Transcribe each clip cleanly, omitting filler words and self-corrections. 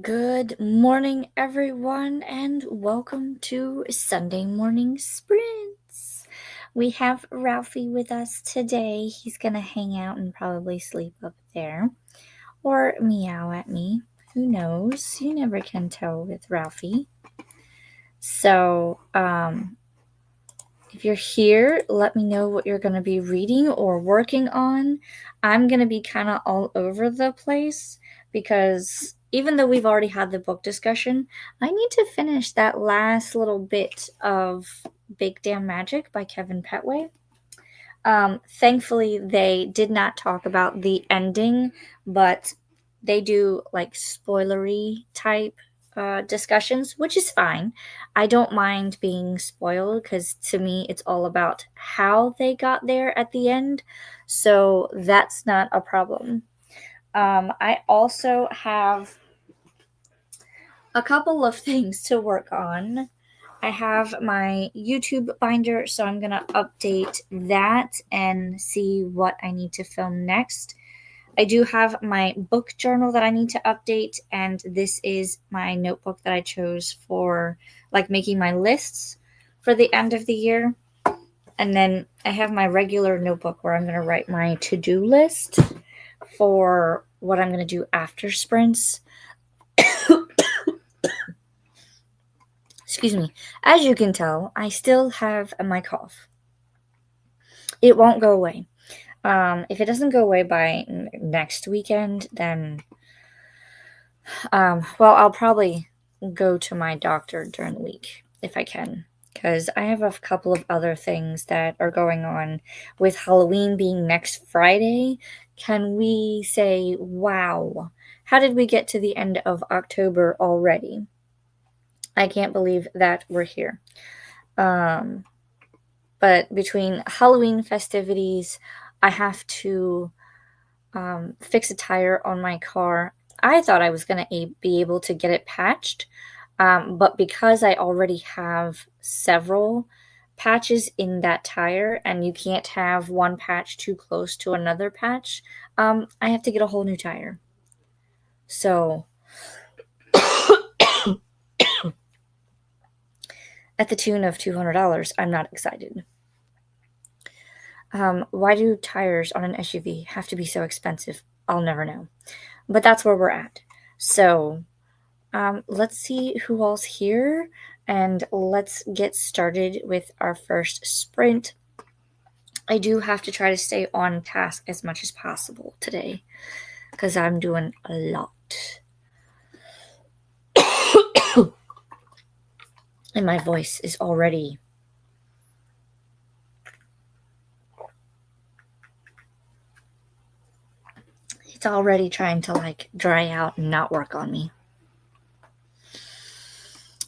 Good morning, everyone, and welcome to Sunday Morning Sprints. We have Ralphie with us today. He's going to hang out and probably sleep up there or meow at me. Who knows? You never can tell with Ralphie. So, if you're here, let me know what you're going to be reading or working on. I'm going to be kind of all over the place because even though we've already had the book discussion, I need to finish that last little bit of Big Damn Magic by Kevin Petway. Thankfully, they did not talk about the ending, but they do like spoilery type discussions, which is fine. I don't mind being spoiled because to me, it's all about how they got there at the end. So that's not a problem. I also have a couple of things to work on. I have my YouTube binder, so I'm going to update that and see what I need to film next. I do have my book journal that I need to update, and this is my notebook that I chose for like making my lists for the end of the year. And then I have my regular notebook where I'm going to write my to-do list for what I'm going to do after sprints. Excuse me. As you can tell, I still have my cough. It won't go away. If it doesn't go away by next weekend, then, I'll probably go to my doctor during the week if I can, because I have a couple of other things that are going on with Halloween being next Friday. Can we say, wow, how did we get to the end of October already? I can't believe that we're here. But between Halloween festivities, I have to fix a tire on my car. I thought I was going to be able to get it patched, but because I already have several patches in that tire, and you can't have one patch too close to another patch, I have to get a whole new tire. So, at the tune of $200, I'm not excited. Why do tires on an SUV have to be so expensive? I'll never know. But that's where we're at. So, let's see who all's here, and let's get started with our first sprint. I do have to try to stay on task as much as possible today because I'm doing a lot. And my voice is already trying to like dry out and not work on me.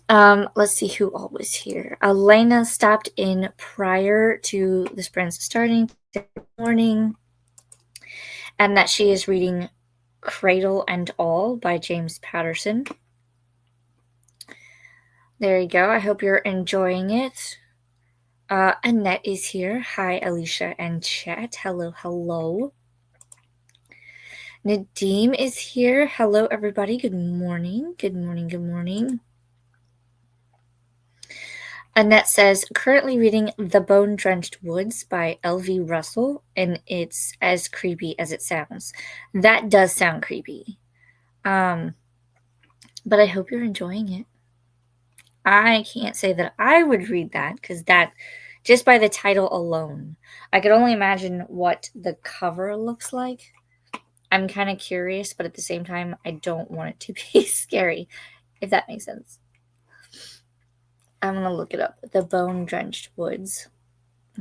Let's see who all was here. Elena stopped in prior to the sprints starting this morning, and that she is reading Cradle and All by James Patterson. There you go. I hope you're enjoying it. Annette is here. Hi, Alicia and chat. Hello, hello. Nadim is here. Hello, everybody. Good morning. Good morning. Good morning. Annette says, currently reading The Bone-Drenched Woods by L.V. Russell, and it's as creepy as it sounds. That does sound creepy. But I hope you're enjoying it. I can't say that I would read that, because that, just by the title alone, I could only imagine what the cover looks like. I'm kind of curious, but at the same time, I don't want it to be scary, if that makes sense. I'm going to look it up. The Bone-Drenched Woods.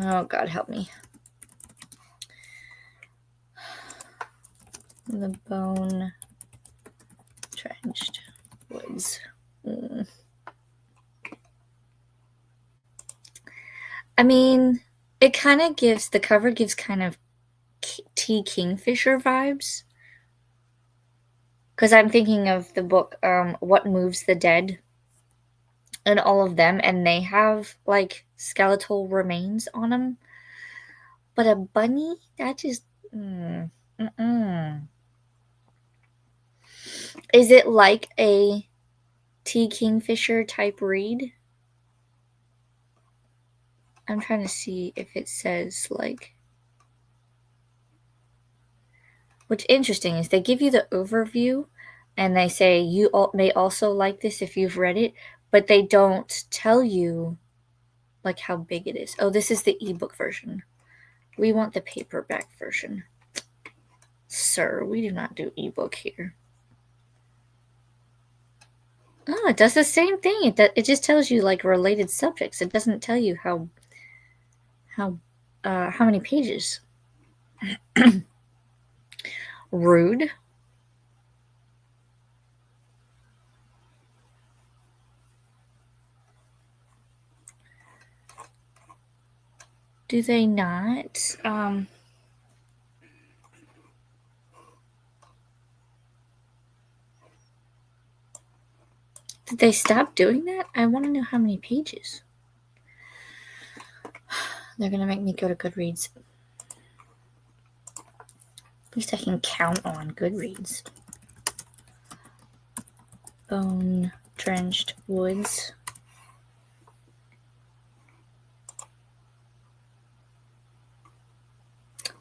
Oh, God, help me. The Bone-Drenched Woods. I mean, it kind of gives, the cover gives kind of T. Kingfisher vibes. Because I'm thinking of the book, What Moves the Dead, and all of them, and they have, like, skeletal remains on them. But a bunny? That just, Is it like a T. Kingfisher type read? I'm trying to see if it says like. What's interesting is they give you the overview and they say you may also like this if you've read it, but they don't tell you like how big it is. Oh, this is the ebook version. We want the paperback version. Sir, we do not do ebook here. Oh, it does the same thing. It just tells you like related subjects. It doesn't tell you how many pages. Rude. Do they not? Did they stop doing that? I want to know how many pages. They're gonna make me go to Goodreads. At least I can count on Goodreads. Bone Drenched Woods.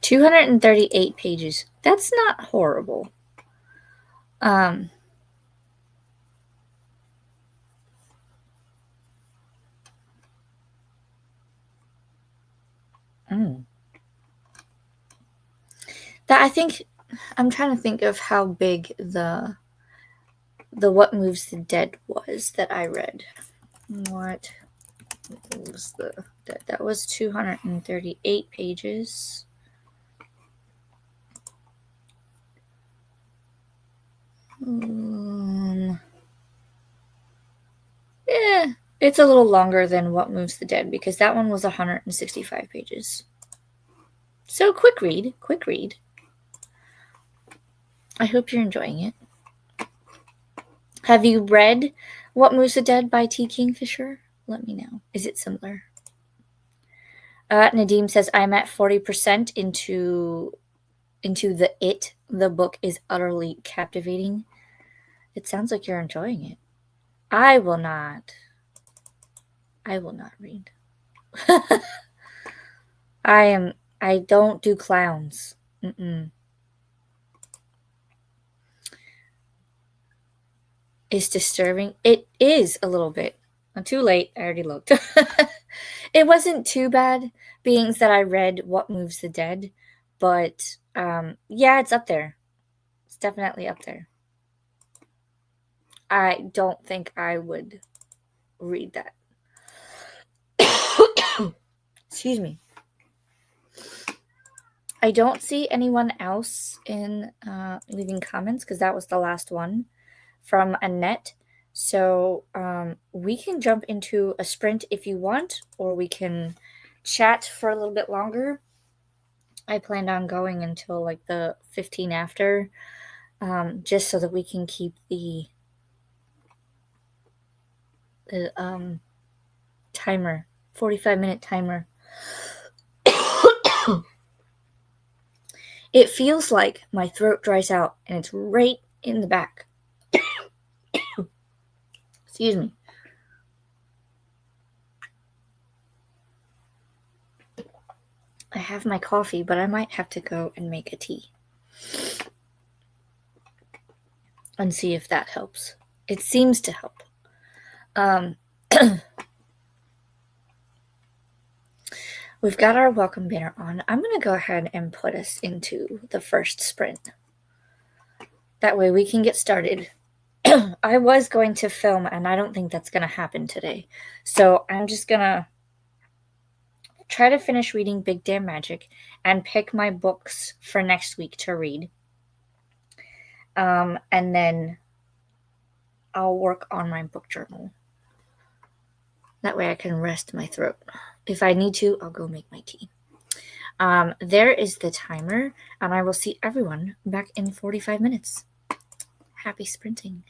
$238 pages. That's not horrible. Mm. That I think I'm trying to think of how big the What Moves the Dead was that I read. What was the Dead? That was 238 pages. Yeah, it's a little longer than What Moves the Dead because that one was 165 pages. So quick read. I hope you're enjoying it. Have you read What Moves the Dead by T. Kingfisher? Let me know. Is it similar? Nadim says, I'm at 40% into the It. The book is utterly captivating. It sounds like you're enjoying it. I will not read. I don't do clowns. Mm-mm. It's disturbing. It is a little bit. I'm too late. I already looked. It wasn't too bad, being that I read What Moves the Dead, but yeah, it's up there. It's definitely up there. I don't think I would read that. Excuse me. I don't see anyone else in leaving comments because that was the last one from Annette. So we can jump into a sprint if you want, or we can chat for a little bit longer. I planned on going until like the 15 after, just so that we can keep the timer, 45-minute timer. It feels like my throat dries out and it's right in the back. Excuse me. I have my coffee, but I might have to go and make a tea and see if that helps. It seems to help. We've got our welcome banner on. I'm going to go ahead and put us into the first sprint. That way we can get started. I was going to film, and I don't think that's going to happen today. So I'm just going to try to finish reading Big Damn Magic and pick my books for next week to read. And then I'll work on my book journal. That way I can rest my throat. If I need to, I'll go make my tea. There is the timer, and I will see everyone back in 45 minutes. Happy sprinting.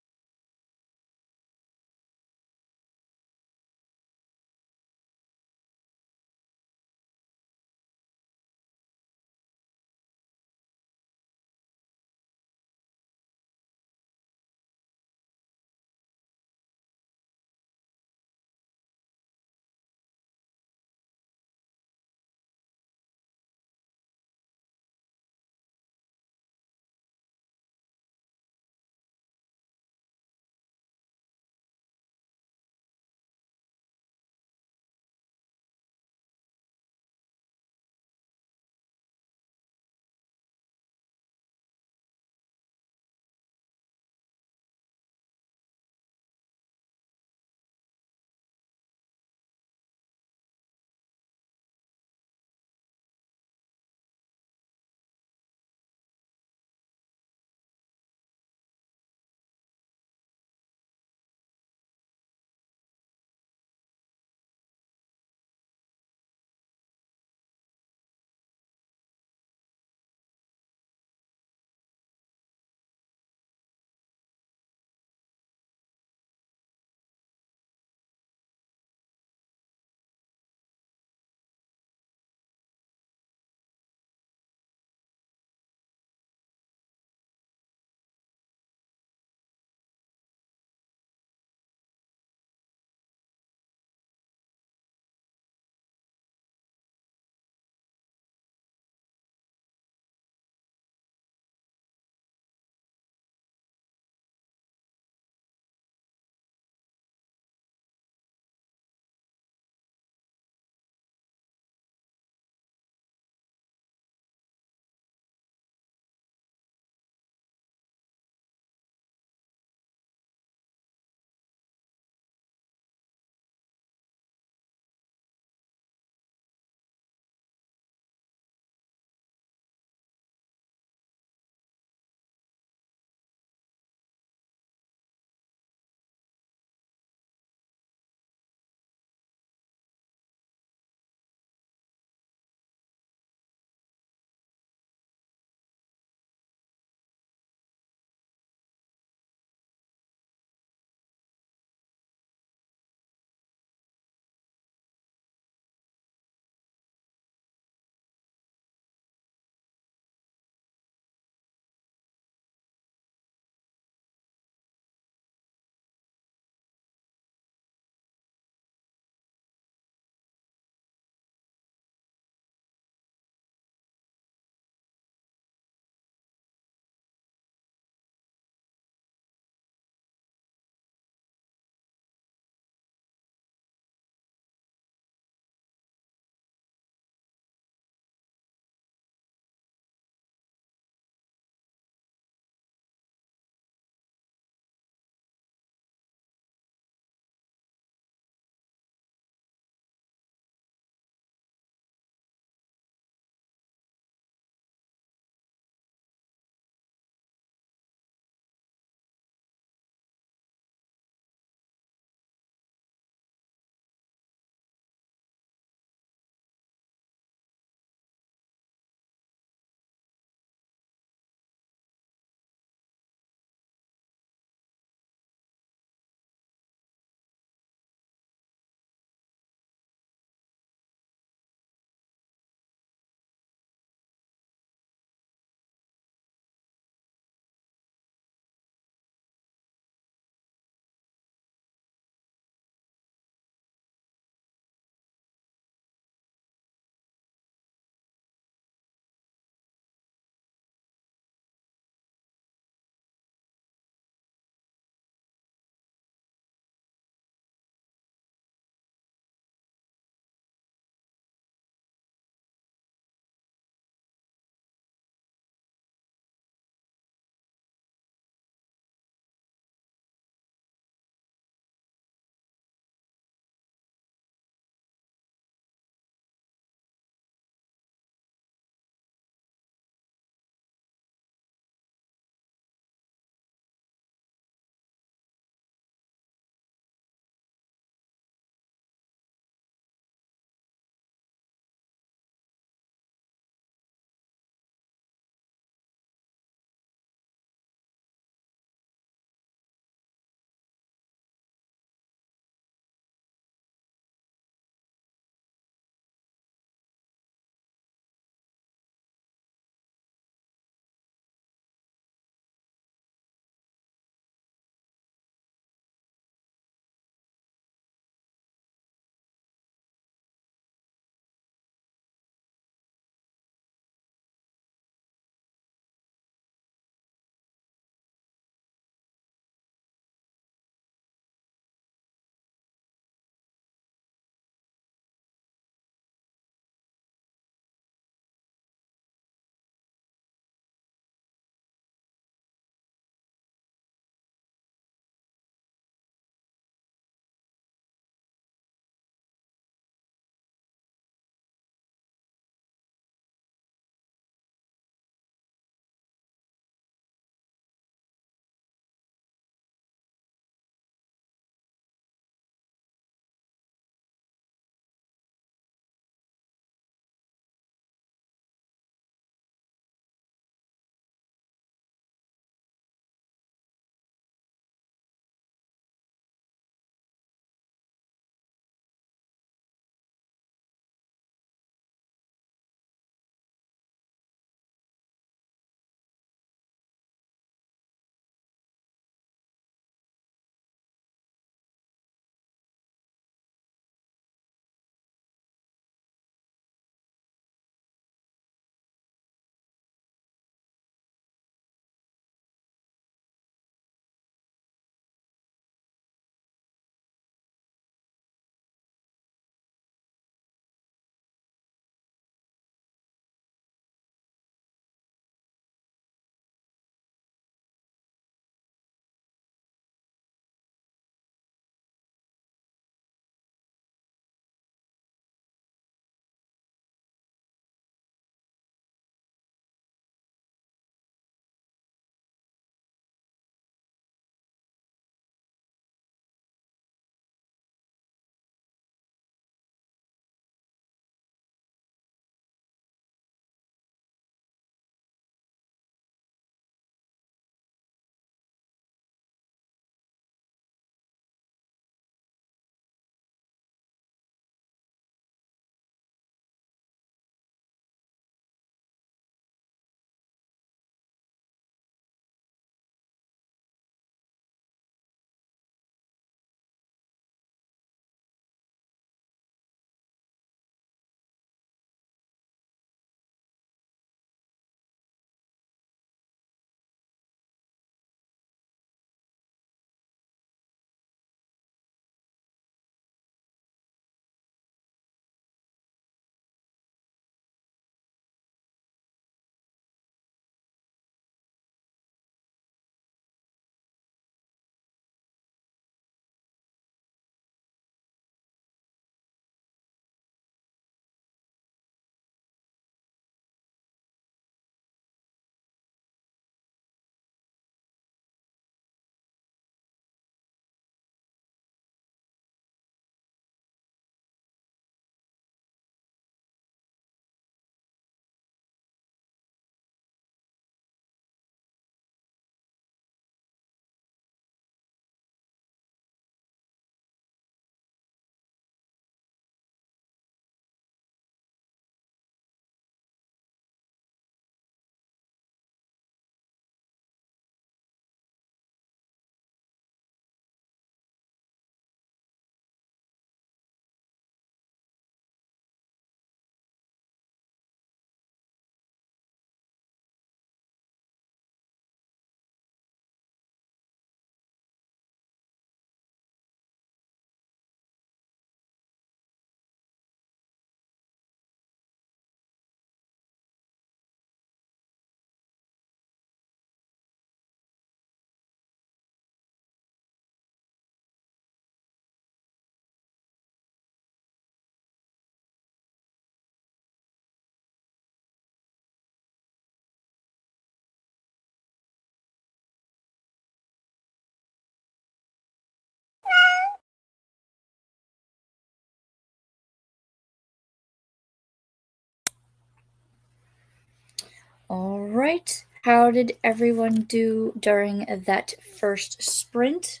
All right. How did everyone do during that first sprint?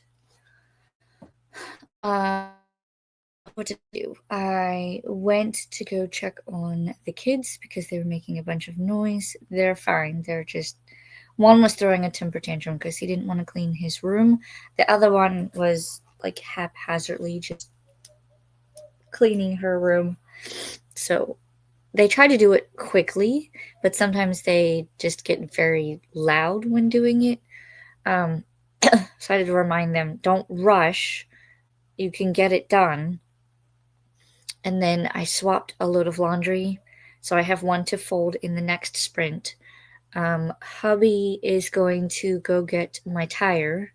What did I do? I went to go check on the kids because they were making a bunch of noise. They're fine. They're just one was throwing a temper tantrum because he didn't want to clean his room. The other one was like haphazardly just cleaning her room. So they try to do it quickly, but sometimes they just get very loud when doing it. So I had to remind them, don't rush. You can get it done. And then I swapped a load of laundry. So I have one to fold in the next sprint. Hubby is going to go get my tire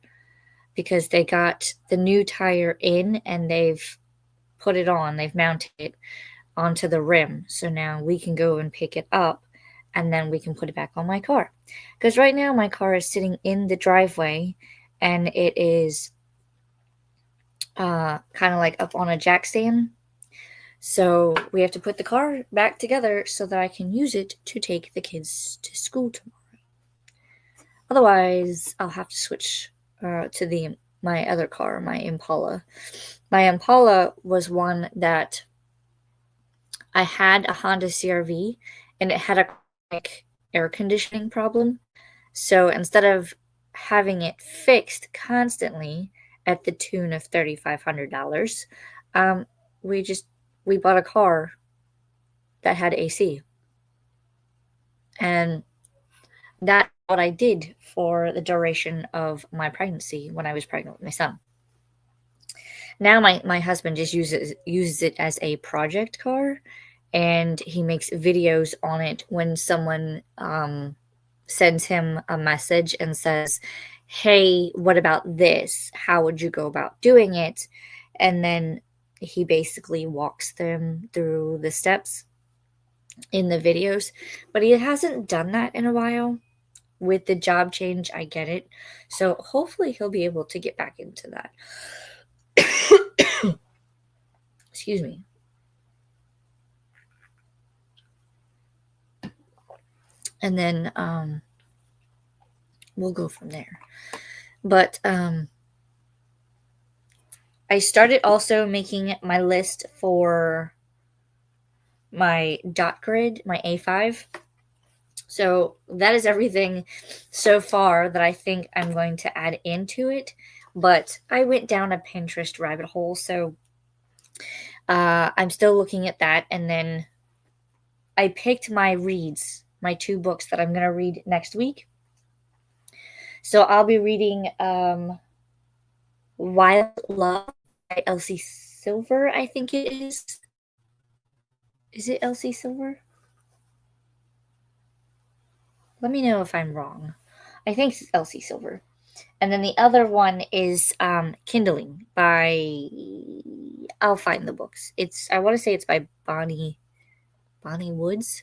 because they got the new tire in and they've put it on, they've mounted it onto the rim. So now we can go and pick it up and then we can put it back on my car. Because right now my car is sitting in the driveway and it is kind of like up on a jack stand. So we have to put the car back together so that I can use it to take the kids to school tomorrow. Otherwise, I'll have to switch to my other car, my Impala. My Impala was one that I had a Honda CR-V, and it had a chronic air conditioning problem. So instead of having it fixed constantly at the tune of $3,500, we bought a car that had AC, and that's what I did for the duration of my pregnancy when I was pregnant with my son. Now my husband just uses it as a project car, and he makes videos on it when someone sends him a message and says, "Hey, what about this? How would you go about doing it?" And then he basically walks them through the steps in the videos. But he hasn't done that in a while. With the job change, I get it. So hopefully he'll be able to get back into that. Excuse me. And then we'll go from there. But I started also making my list for my dot grid, my A5. So that is everything so far that I think I'm going to add into it. But I went down a Pinterest rabbit hole, so I'm still looking at that. And then I picked my reads, my 2 books that I'm going to read next week. So I'll be reading Wild Love by Elsie Silver, I think it is. Is it Elsie Silver? Let me know if I'm wrong. I think it's Elsie Silver. And then the other one is Kindling by, I'll find the books. I want to say it's by Bonnie Woods.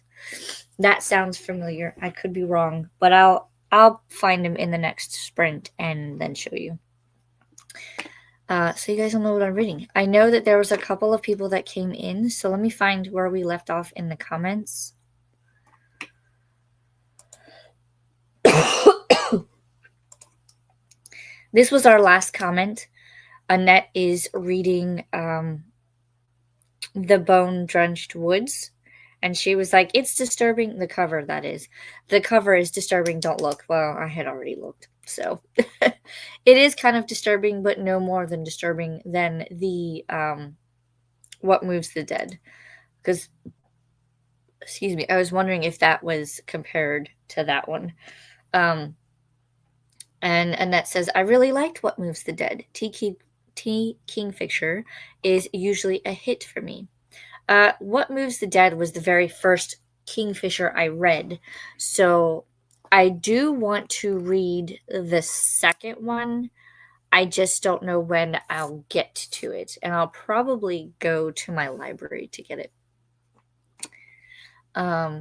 That sounds familiar. I could be wrong, but I'll find them in the next sprint and then show you. So you guys don't know what I'm reading. I know that there was a couple of people that came in, so let me find where we left off in the comments. This was our last comment. Annette is reading The Bone-Drenched Woods, and she was like, it's disturbing. The cover, that is. The cover is disturbing. Don't look. Well, I had already looked. So it is kind of disturbing, but no more than disturbing than the What Moves the Dead. Because, excuse me, I was wondering if that was compared to that one. And Annette says, I really liked What Moves the Dead. T. Kingfisher is usually a hit for me. What Moves the Dead was the very first Kingfisher I read. So I do want to read the second one. I just don't know when I'll get to it. And I'll probably go to my library to get it. I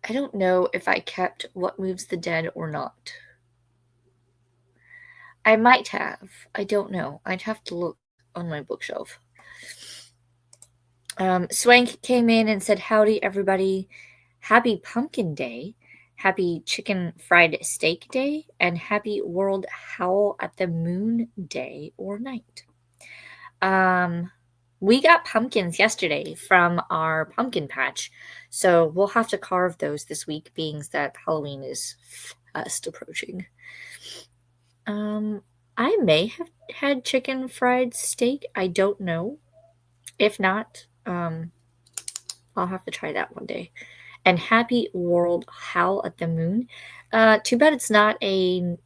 don't know if I kept What Moves the Dead or not. I might have. I don't know. I'd have to look on my bookshelf. Swank came in and said, howdy, everybody. Happy Pumpkin Day. Happy Chicken Fried Steak Day, and Happy World Howl at the Moon Day or Night. We got pumpkins yesterday from our pumpkin patch, so we'll have to carve those this week, being that Halloween is fast approaching. I may have had chicken fried steak. I don't know. If not, I'll have to try that one day. And Happy World Howl at the Moon. Too bad it's not a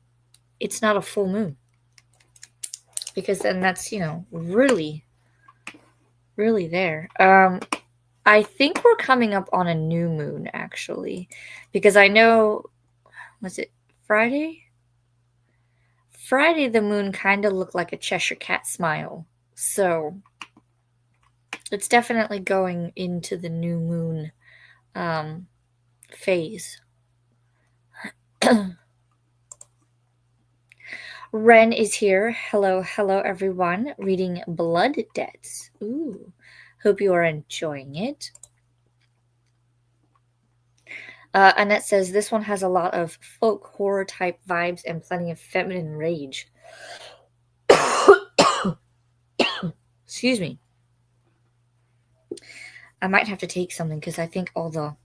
full moon, because then that's really really there. I think we're coming up on a new moon actually, because I know, was it Friday? Friday the moon kind of looked like a Cheshire cat smile. So it's definitely going into the new moon phase. Ren is here. Hello, hello everyone. Reading Blood Debts. Ooh, hope you are enjoying it. Annette says this one has a lot of folk horror type vibes and plenty of feminine rage. Excuse me. I might have to take something because I think all the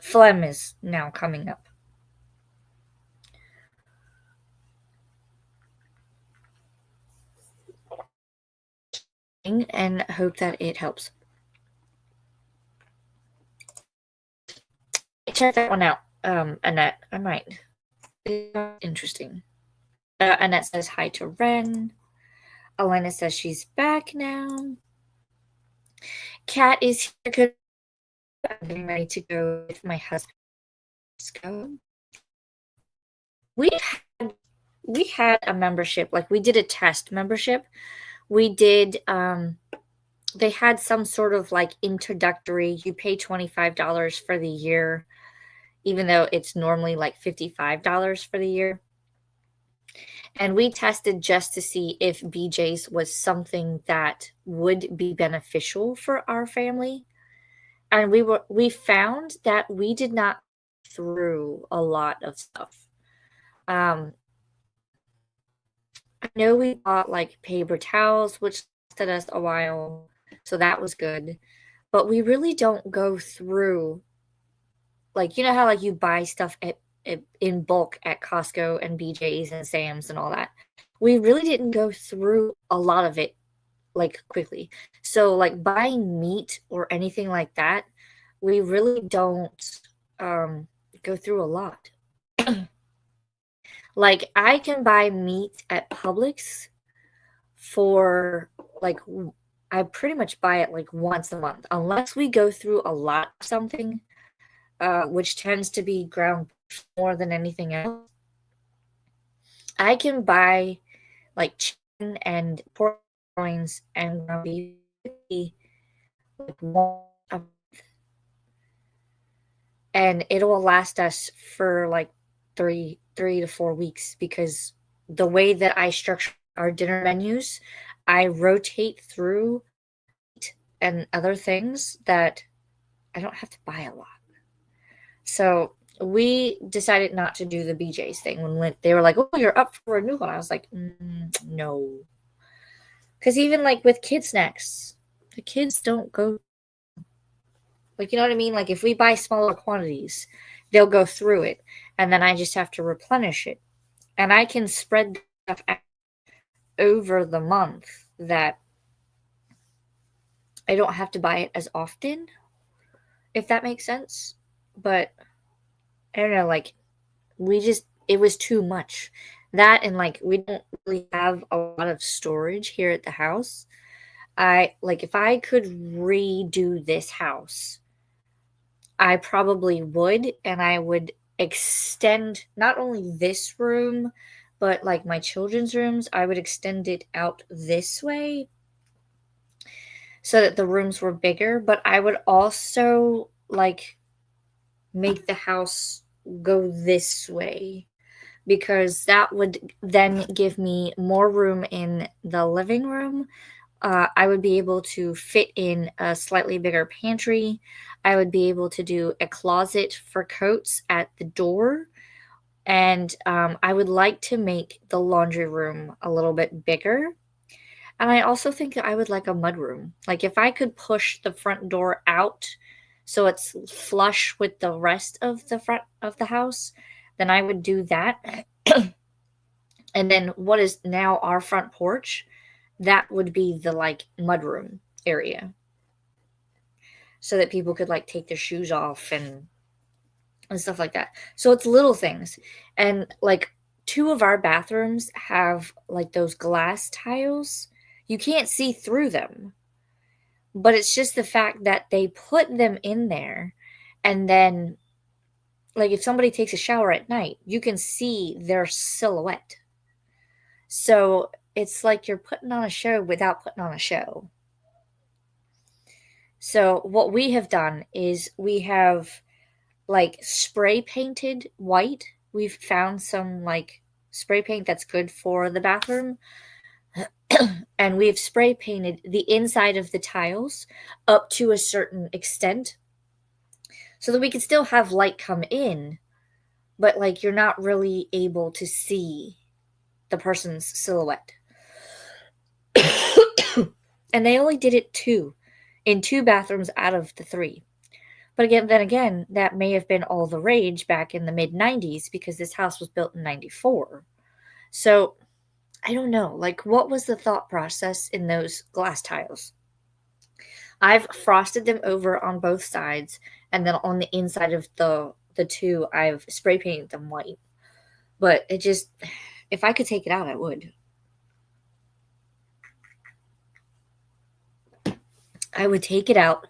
phlegm is now coming up. And hope that it helps. Check that one out, Annette. I might. It's interesting. Annette says hi to Ren. Elena says she's back now. Kat is here. I'm getting ready to go with my husband. Let's go. We had a membership, like we did a test membership. We did they had some sort of like introductory, you pay $25 for the year, even though it's normally like $55 for the year. And we tested just to see if BJ's was something that would be beneficial for our family. And we found that we did not go through a lot of stuff. I know we bought like paper towels, which lasted us a while, so that was good. But we really don't go through, like, you know how like you buy stuff in bulk at Costco and BJ's and Sam's and all that. We really didn't go through a lot of it like quickly. So like buying meat or anything like that, we really don't go through a lot. Like I can buy meat at Publix for like I pretty much buy it like once a month, unless we go through a lot of something, which tends to be ground beef more than anything else. I can buy like chicken and pork loins and ground beef like once a month, and it will last us for like three to 4 weeks, because the way that I structure our dinner menus, I rotate through and other things that I don't have to buy a lot. So we decided not to do the BJ's thing when they were like, "Oh, you're up for a new one." I was like, no. Because even like with kid snacks, the kids don't go, like, you know what I mean? Like if we buy smaller quantities, they'll go through it, and then I just have to replenish it. And I can spread stuff out over the month that I don't have to buy it as often, if that makes sense. But I don't know, like it was too much. That, and like we don't really have a lot of storage here at the house. If I could redo this house, I probably would, and I would extend not only this room, but like my children's rooms, I would extend it out this way so that the rooms were bigger, but I would also like make the house go this way, because that would then give me more room in the living room I would be able to fit in a slightly bigger pantry. I would be able to do a closet for coats at the door. And I would like to make the laundry room a little bit bigger. And I also think that I would like a mudroom. Like if I could push the front door out so it's flush with the rest of the front of the house, then I would do that. And then what is now our front porch, that would be the like mudroom area. So that people could like take their shoes off and stuff like that. So it's little things. And like two of our bathrooms have like those glass tiles. You can't see through them. But it's just the fact that they put them in there and then like if somebody takes a shower at night, you can see their silhouette. So it's like you're putting on a show without putting on a show. So what we have done is we have like spray painted white. We've found some like spray paint that's good for the bathroom. And we've spray painted the inside of the tiles up to a certain extent so that we can still have light come in, but like you're not really able to see the person's silhouette. And they only did it in two bathrooms out of the three. But again, that may have been all the rage back in the mid 90s because this house was built in 94. So I don't know, like what was the thought process in those glass tiles? I've frosted them over on both sides, and then on the inside of the two, I've spray painted them white. But it just, if I could take it out, I would. I would take it out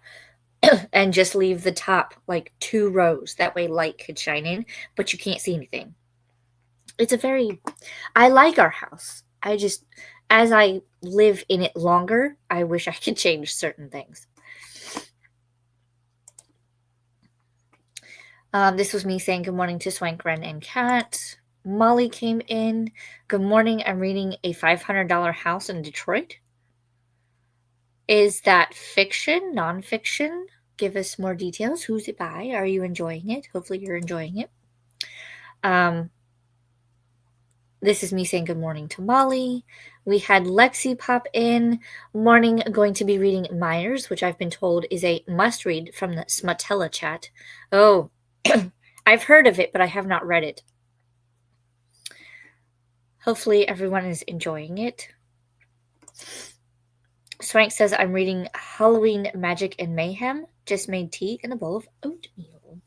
and just leave the top like two rows. That way light could shine in, but you can't see anything. It's a very, I like our house. I just, as I live in it longer, I wish I could change certain things. This was me saying good morning to Swank, Ren, and Kat. Molly came in. Good morning. I'm reading A $500 House in Detroit. Is that fiction, nonfiction? Give us more details. Who's it by? Are you enjoying it? Hopefully you're enjoying it. This is me saying good morning to Molly. We had Lexi pop in. Morning, going to be reading Myers, which I've been told is a must-read from the Smutella chat. Oh, I've heard of it, but I have not read it. Hopefully everyone is enjoying it. Swank says, I'm reading Halloween Magic and Mayhem. Just made tea in a bowl of oatmeal.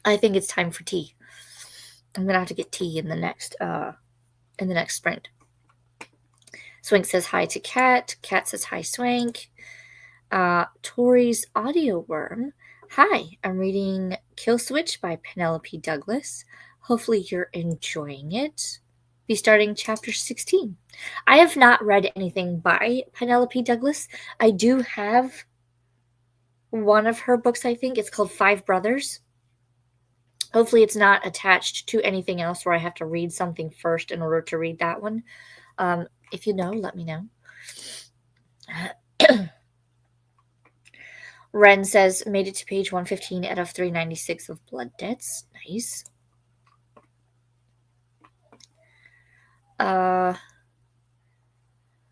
I think it's time for tea. I'm gonna have to get tea in the next sprint. Swank says hi to Kat. Kat says hi, Swank. Tori's audio worm. Hi, I'm reading Kill Switch by Penelope Douglas. Hopefully you're enjoying it. Be starting chapter 16. I have not read anything by Penelope Douglas. I do have one of her books, I think. It's called Five Brothers. Hopefully it's not attached to anything else where I have to read something first in order to read that one. If you know, let me know. Ren says, made it to page 115 out of 396 of Blood Debts. Nice.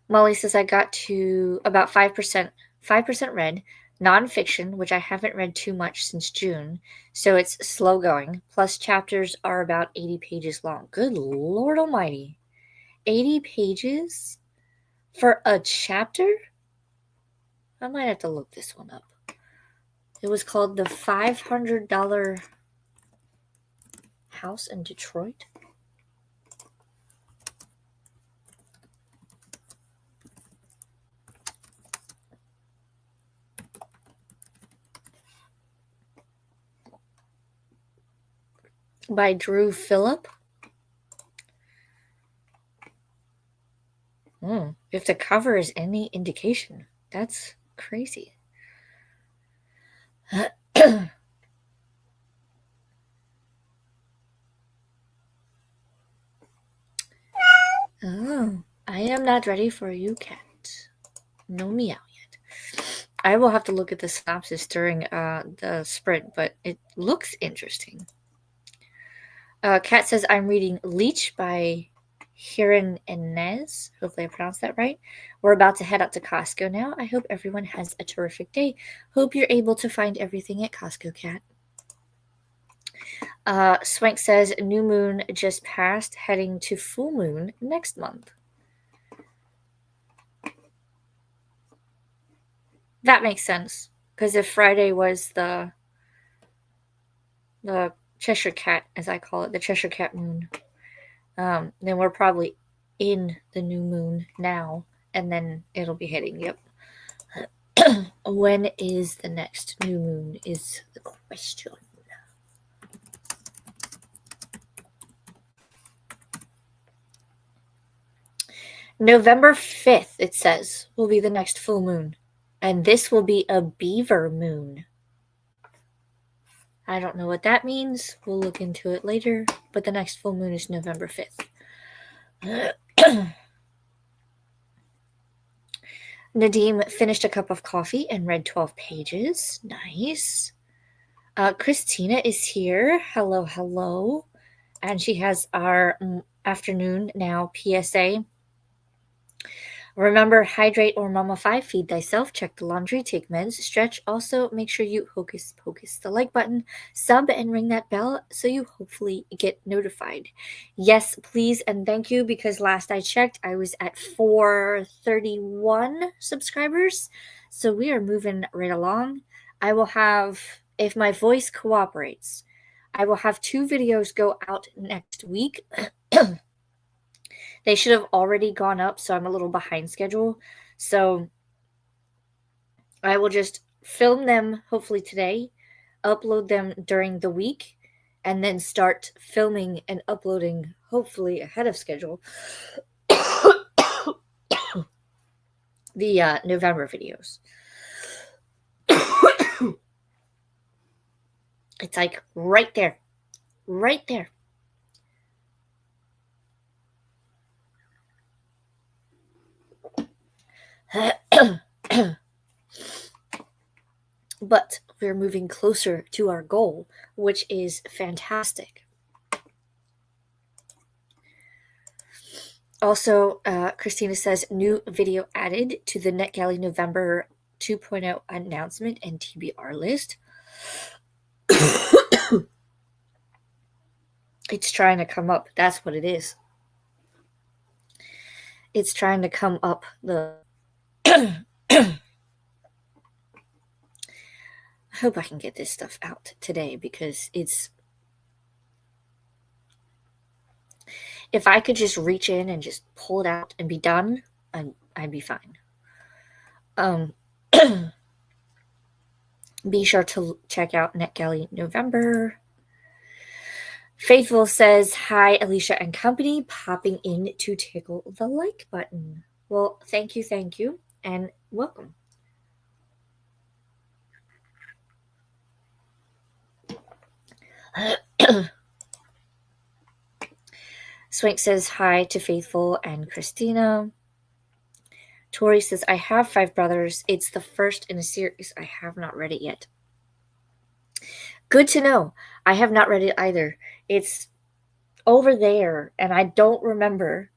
Molly says, I got to about 5% read. Nonfiction, which I haven't read too much since June, so it's slow going. Plus chapters are about 80 pages long. Good Lord almighty. 80 pages for a chapter? I might have to look this one up. It was called The $500 House in Detroit. By Drew Phillip. If the cover is any indication, that's crazy. Oh, I am not ready for you, cat. No meow yet. I will have to look at the synopsis during the sprint, but it looks interesting. Kat says, I'm reading Leech by Hiran Inez. Hopefully I pronounced that right. We're about to head out to Costco now. I hope everyone has a terrific day. Hope you're able to find everything at Costco, Kat. Swank says, new moon just passed, heading to full moon next month. That makes sense, because if Friday was the Cheshire Cat, as I call it, the Cheshire Cat moon, then we're probably in the new moon now, and then it'll be hitting. Yep. When is the next new moon is the question. November 5th, it says, will be the next full moon. And this will be a beaver moon. I don't know what that means. We'll look into it later. But the next full moon is November 5th. Nadim finished a cup of coffee and read 12 pages. Nice. Christina is here. Hello, hello. And she has our afternoon now PSA. Remember, hydrate or mummify, feed thyself, check the laundry, take meds, stretch. Also, make sure you hocus pocus the like button, sub, and ring that bell so you hopefully get notified. Yes, please, and thank you, because last I checked, I was at 431 subscribers. So we are moving right along. I will have, if my voice cooperates, I will have 2 videos go out next week. They should have already gone up, so I'm a little behind schedule. So I will just film them hopefully today, upload them during the week, and then start filming and uploading hopefully ahead of schedule the November videos. It's like right there. Right there. But we're moving closer to our goal, which is fantastic. Also, Christina says, new video added to the NetGalley November 2.0 announcement and TBR list. It's trying to come up. That's what it is. It's trying to come up the... I hope I can get this stuff out today, because it's... If I could just reach in and just pull it out and be done, I'd be fine. Be sure to check out NetGalley November. Faithful says, hi, Alicia and company, popping in to tickle the like button. Well, thank you, and welcome. Swank says hi to Faithful and Christina. Tori says, I have 5 brothers. It's the first in a series. I have not read it yet. Good to know. I have not read it either. It's over there, and I don't remember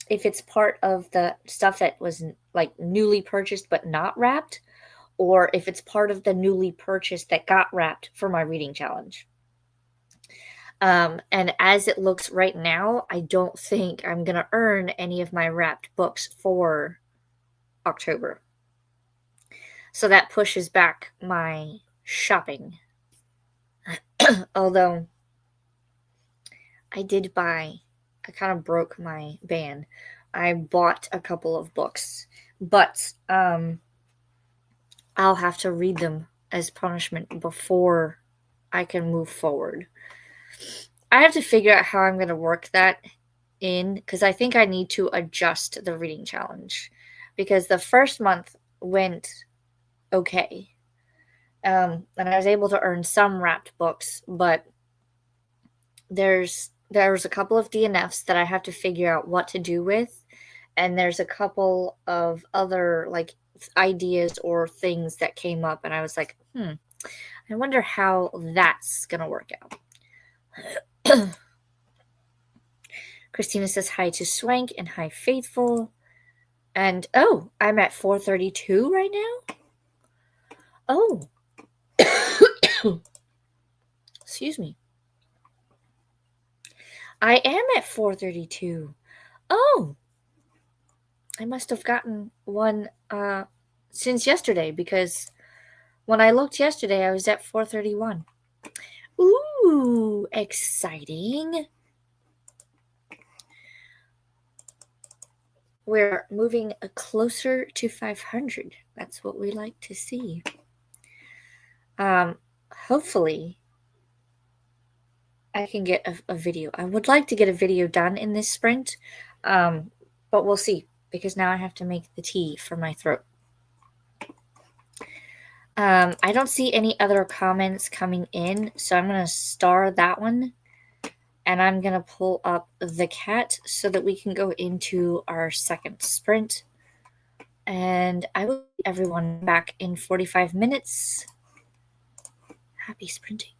if it's part of the stuff that was like newly purchased but not wrapped, or if it's part of the newly purchased that got wrapped for my reading challenge. And as it looks right now, I don't think I'm going to earn any of my wrapped books for October. So that pushes back my shopping. Although I did buy, I kind of broke my ban. I bought a couple of books, but I'll have to read them as punishment before I can move forward. I have to figure out how I'm going to work that in, because I think I need to adjust the reading challenge, because the first month went okay. And I was able to earn some wrapped books, but there's there's a couple of DNFs that I have to figure out what to do with, and there's a couple of other like ideas or things that came up, and I was like, I wonder how that's gonna work out. Christina says hi to Swank and hi Faithful. And oh, I'm at 432 right now? Oh, excuse me. I am at 432. Oh, I must have gotten one since yesterday because when I looked yesterday, I was at 431. Ooh, exciting. We're moving closer to 500. That's what we like to see. Hopefully, I can get a video. I would like to get a video done in this sprint, but we'll see because now I have to make the tea for my throat. I don't see any other comments coming in, so I'm going to star that one. And I'm going to pull up the cat so that we can go into our second sprint. And I will see everyone back in 45 minutes. Happy sprinting.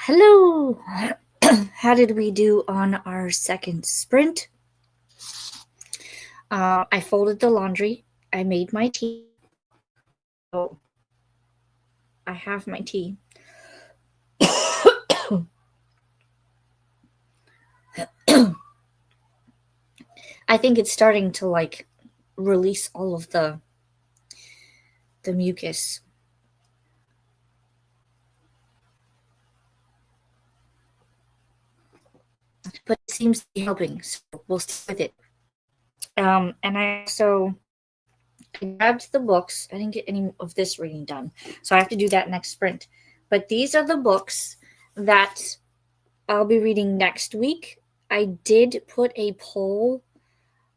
Hello! How did we do on our second sprint? I folded the laundry. I made my tea. Oh, I have my tea. I think it's starting to like release all of the mucus. But it seems to be helping, so we'll stick with it. And I also grabbed the books. I didn't get any of this reading done, so I have to do that next sprint. But these are the books that I'll be reading next week. I did put a poll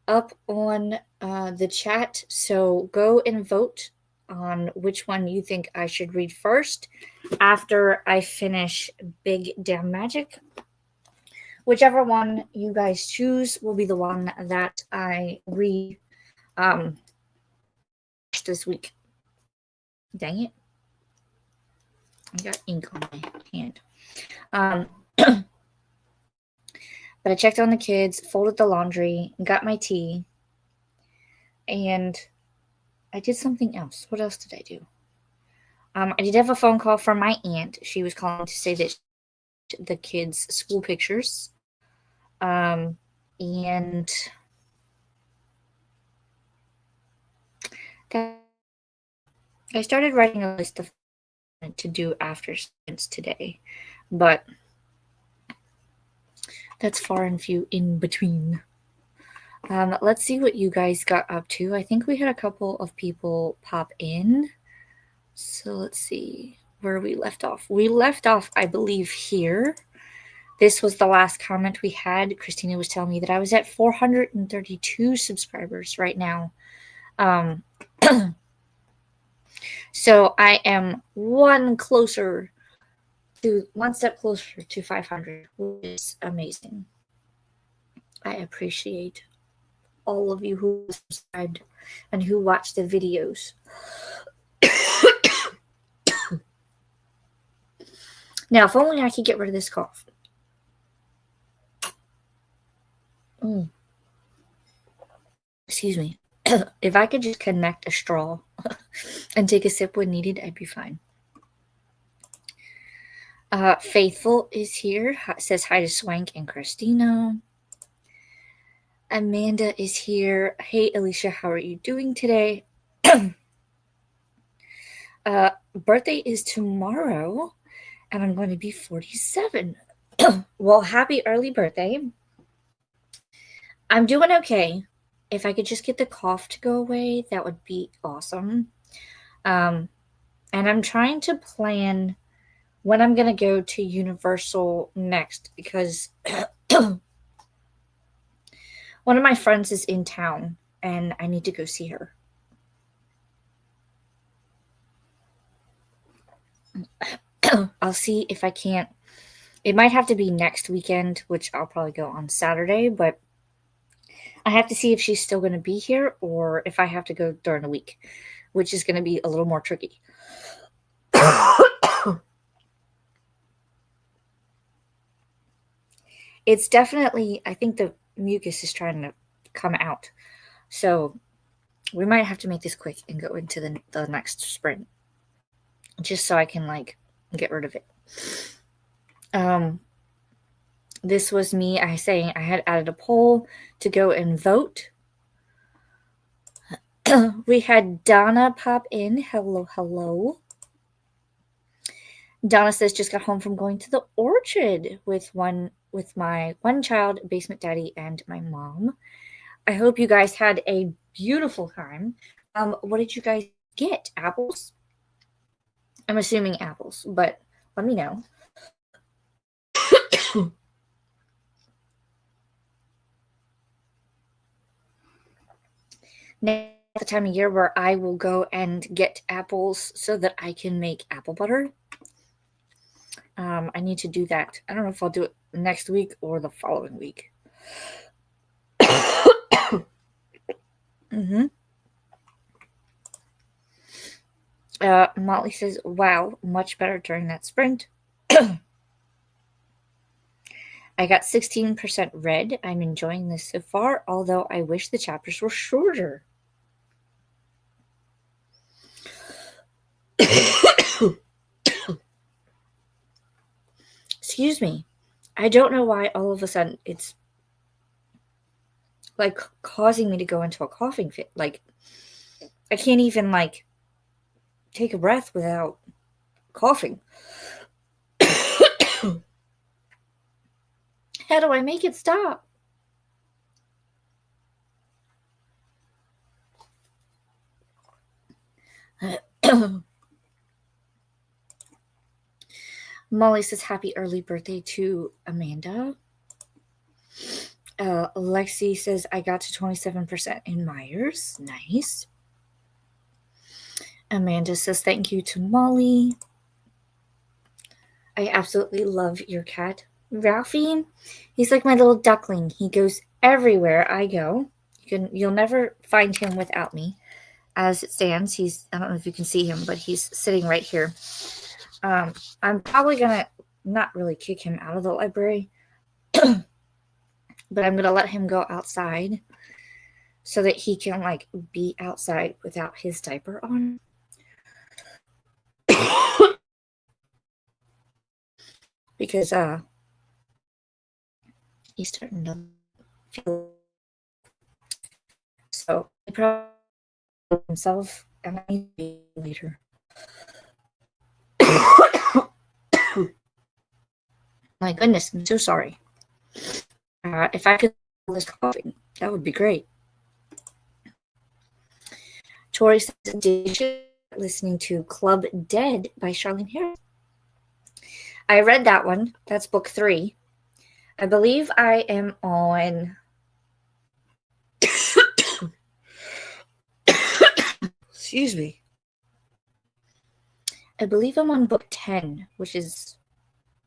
up on the chat, so go and vote on which one you think I should read first after I finish Big Damn Magic. Whichever one you guys choose will be the one that I read this week. Dang it. I got ink on my hand. But I checked on the kids, folded the laundry, got my tea, and I did something else. What else did I do? I did have a phone call from my aunt. She was calling to say that the kids' school pictures. And I started writing a list of to do after sprints today, but that's far and few in between. Let's see what you guys got up to. I think we had a couple of people pop in. So let's see where we left off. We left off, I believe, here. This was the last comment we had. Christina was telling me that I was at 432 subscribers right now. So I am one step closer to 500, which is amazing. I appreciate all of you who subscribed and who watched the videos. Now, if only I could get rid of this cough. Excuse me. If I could just connect a straw and take a sip when needed, I'd be fine. Faithful is here. Says hi to Swank and Christina. Amanda is here. Hey, Alicia, how are you doing today? Birthday is tomorrow, and I'm going to be 47. Well, happy early birthday. I'm doing okay. If I could just get the cough to go away, that would be awesome. And I'm trying to plan when I'm going to go to Universal next because one of my friends is in town and I need to go see her. I'll see if I can't. It might have to be next weekend, which I'll probably go on Saturday, but I have to see if she's still going to be here or if I have to go during the week, which is going to be a little more tricky. It's definitely, I think the mucus is trying to come out. So we might have to make this quick and go into the next sprint just so I can like get rid of it. This was me saying I had added a poll to go and vote. We had Donna pop in. Hello. Donna says just got home from going to the orchard with my one child, basement daddy, and my mom. I hope you guys had a beautiful time. What did you guys get? Apples? I'm assuming apples, but let me know. Now the time of year where I will go and get apples so that I can make apple butter. I need to do that. I don't know if I'll do it next week or the following week. Molly says, wow, much better during that sprint. I got 16% read. I'm enjoying this so far, although I wish the chapters were shorter. Excuse me. I don't know why all of a sudden it's like causing me to go into a coughing fit. Like, I can't even like take a breath without coughing. How do I make it stop? Molly says happy early birthday to Amanda. Lexi says I got to 27% in Myers. Nice. Amanda says thank you to Molly. I absolutely love your cat, Ralphie. He's like my little duckling. He goes everywhere I go. You'll never find him without me. As it stands, I don't know if you can see him, but he's sitting right here. I'm probably gonna not really kick him out of the library, but I'm gonna let him go outside so that he can like be outside without his diaper on. Because he's starting to feel so he probably himself and I need to be later. My goodness, I'm so sorry. If I could this coughing, that would be great. Tori says listening to Club Dead by Charlene Harris. I read that one. That's book 3. I believe I am on excuse me. I believe I'm on book 10, which is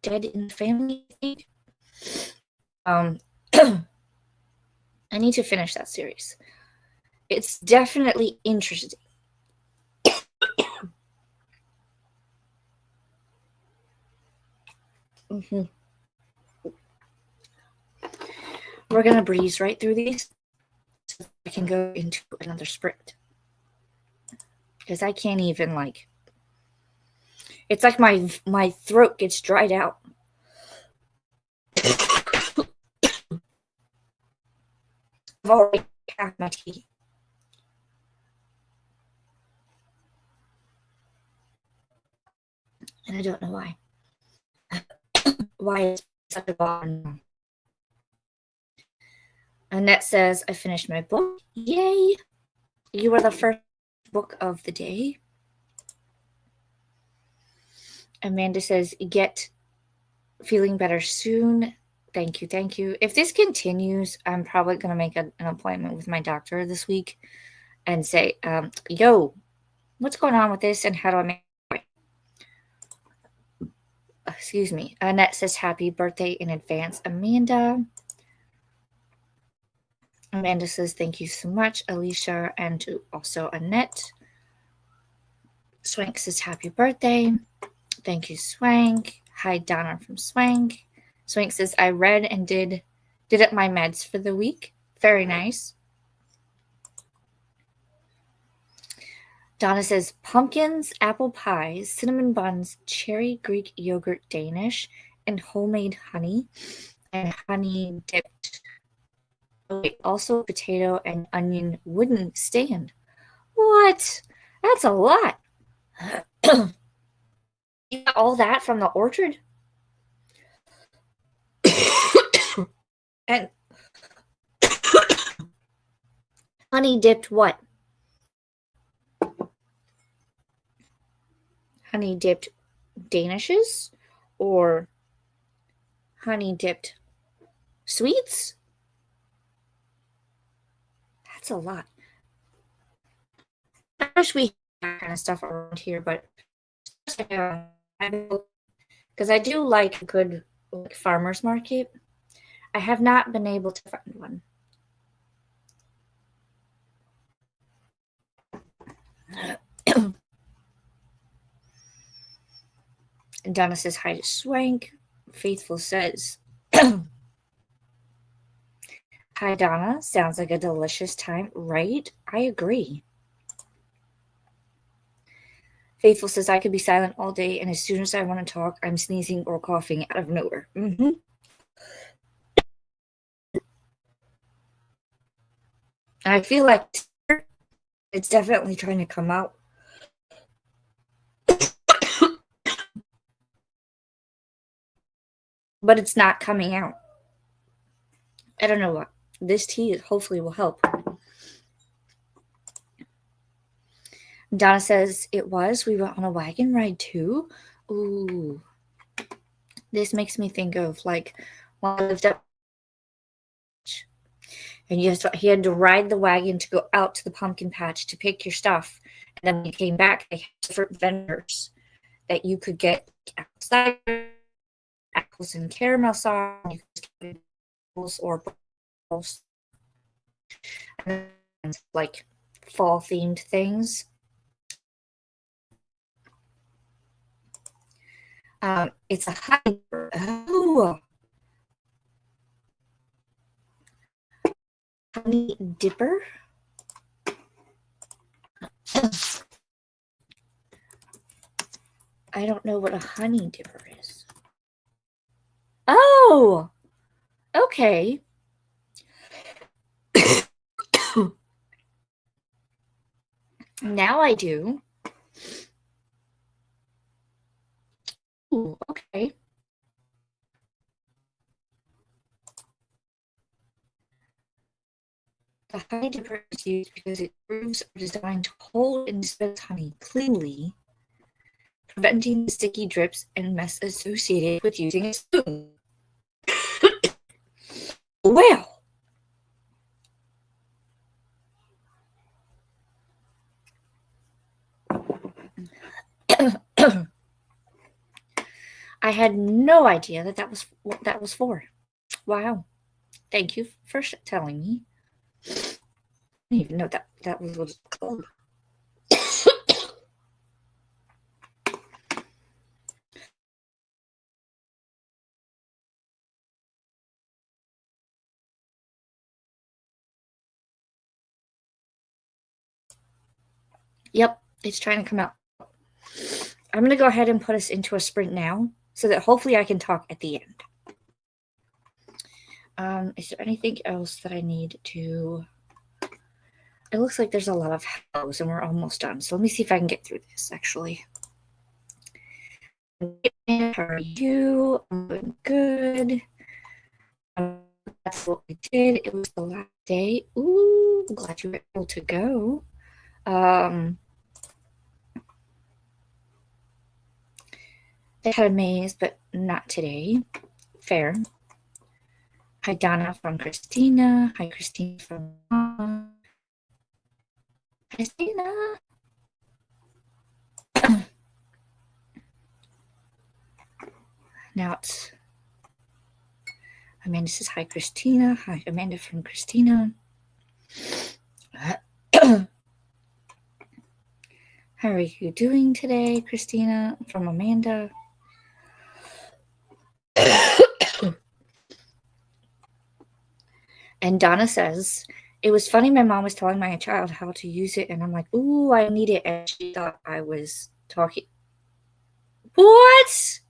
Dead in the Family, I think. I need to finish that series. It's definitely interesting. Mm-hmm. We're going to breeze right through these so I can go into another sprint. Because I can't even, like... It's like my throat gets dried out. I've already had my tea. And I don't know why. Why it's such a bottom. Annette says, I finished my book. Yay! You were the first book of the day. Amanda says, get feeling better soon. Thank you, thank you. If this continues, I'm probably going to make an appointment with my doctor this week and say, yo, what's going on with this and how do I make it? Excuse me. Annette says, happy birthday in advance, Amanda. Amanda says, thank you so much, Alicia, and to also Annette. Swank says, happy birthday. Thank you, Swank. Hi, Donna from Swank. Swank says, I read and did up my meds for the week. Very nice. Donna says, pumpkins, apple pies, cinnamon buns, cherry Greek yogurt Danish, and homemade honey, and honey dipped. Also potato and onion wooden stand. What? That's a lot. You got all that from the orchard? And honey dipped what? Honey dipped Danishes or honey dipped sweets? That's a lot. I wish we had that kind of stuff around here, but because I do like a good farmer's market, I have not been able to find one. Donna says hi to Swank. Faithful says Hi, Donna. Sounds like a delicious time, right? I agree. Faithful says I could be silent all day, and as soon as I want to talk, I'm sneezing or coughing out of nowhere. And I feel like it's definitely trying to come out. But it's not coming out. I don't know what. This tea hopefully will help. Donna says it was. We went on a wagon ride too. Ooh. This makes me think of like when I lived up and he had to ride the wagon to go out to the pumpkin patch to pick your stuff. And then when you came back, they had different vendors that you could get outside apples and caramel sauce, you could get apples or apples, and like fall themed things. It's a honey. Oh, honey dipper. I don't know what a honey dipper is. Oh, okay. Now I do. Ooh, okay. The honey dipper is used because its grooves are designed to hold and dispense honey cleanly, preventing the sticky drips and mess associated with using a spoon. Well, I had no idea that was what that was for. Wow. Thank you for telling me. I didn't even know that was what it's called. Yep, it's trying to come out. I'm going to go ahead and put us into a sprint now so that hopefully I can talk at the end. Is there anything else that I need to... It looks like there's a lot of hellos and we're almost done. So let me see if I can get through this, actually. How are you? I'm doing good. That's what we did. It was the last day. Ooh, I'm glad you were able to go. They had a maze, but not today. Fair. Hi, Donna from Christina. Hi, Christina from Mom. Christina. Now it's Amanda says hi, Christina. Hi, Amanda from Christina. How are you doing today, Christina? From Amanda. And Donna says, it was funny my mom was telling my child how to use it, and I'm like, ooh, I need it. And she thought I was talking. What?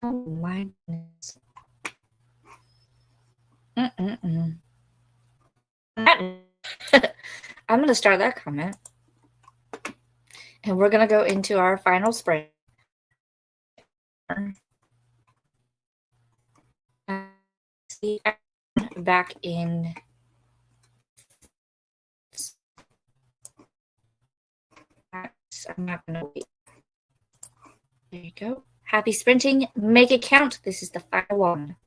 Oh my goodness. Mm-mm-mm. I'm going to start that comment. And we're going to go into our final sprint. Back in. I'm not going to wait. There you go. Happy sprinting. Make it count. This is the final one.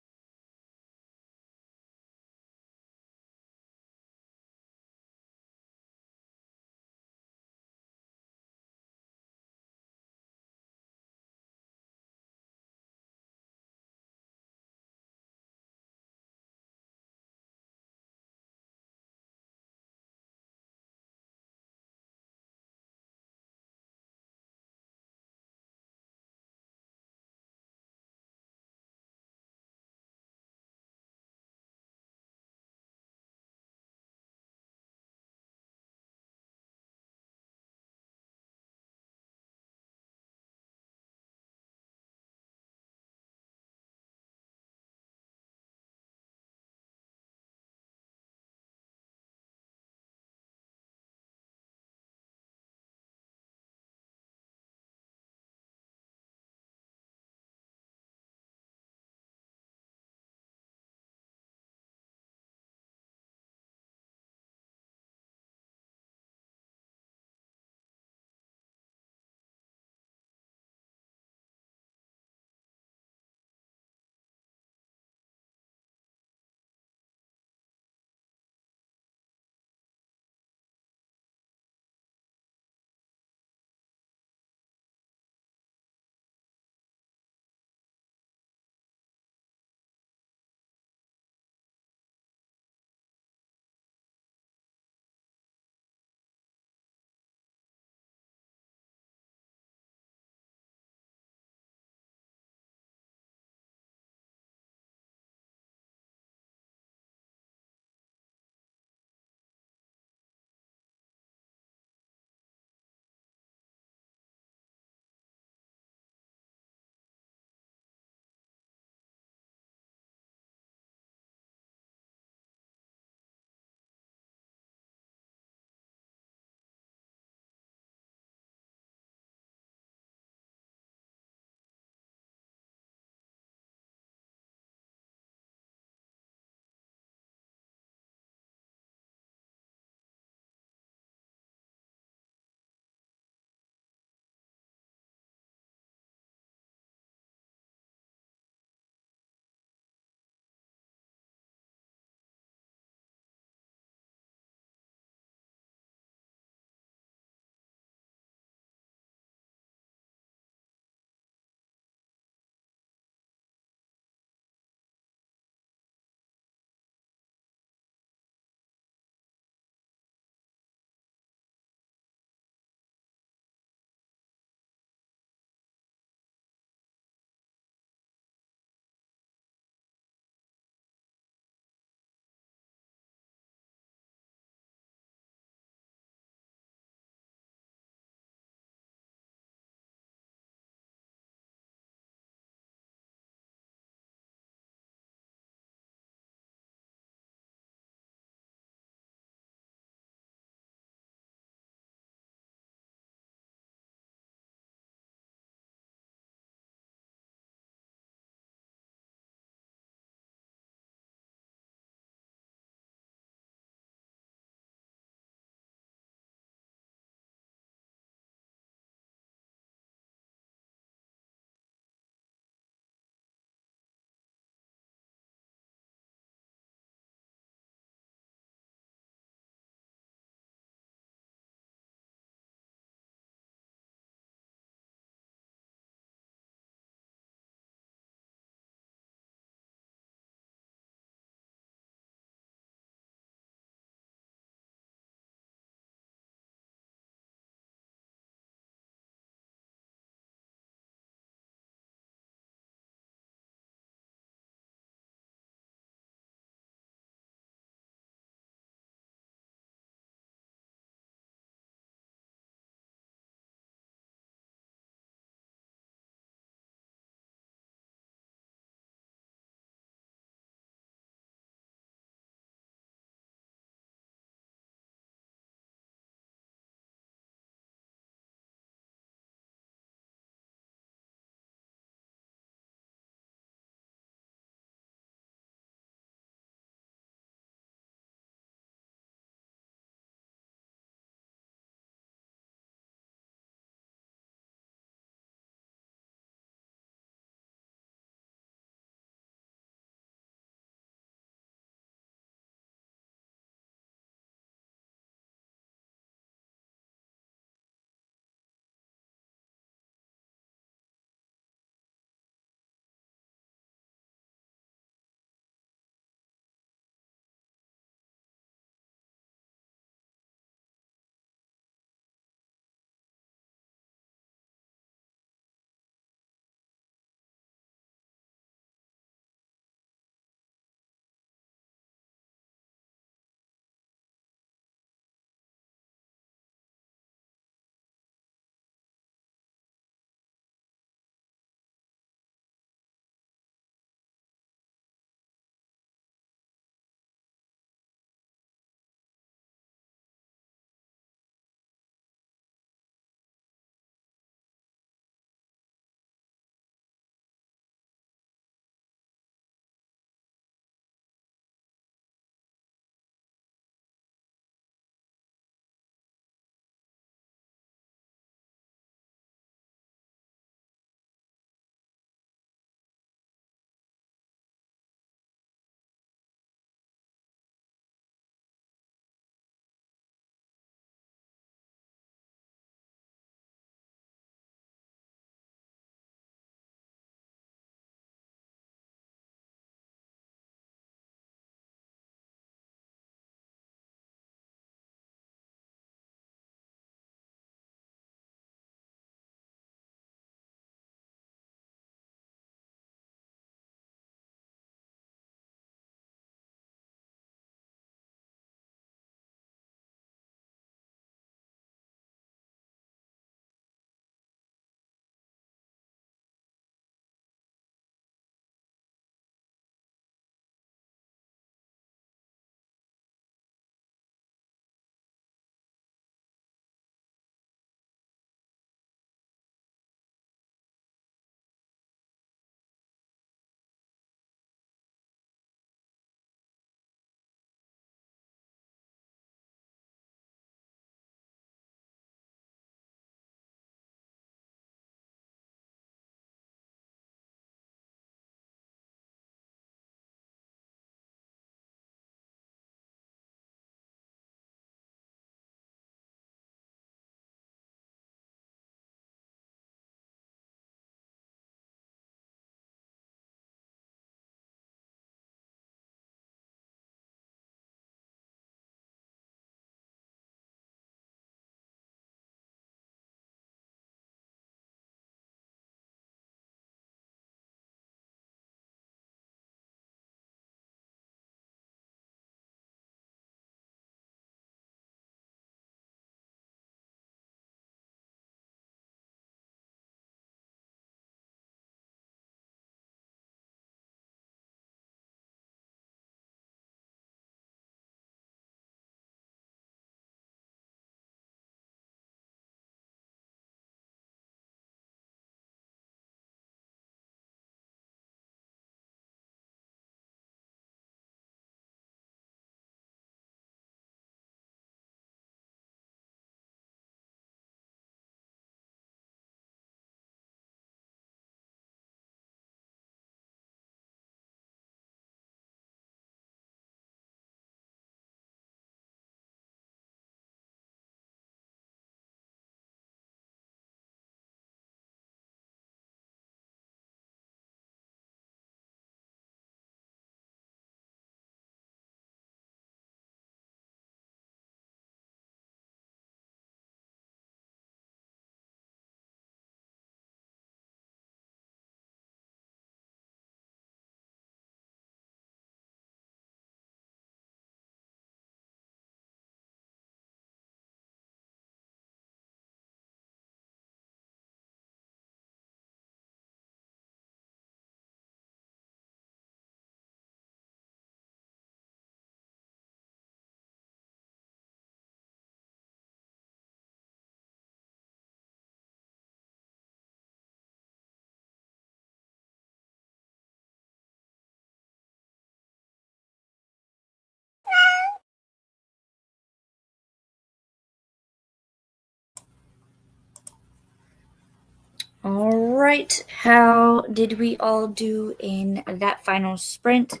All right, how did we all do in that final sprint?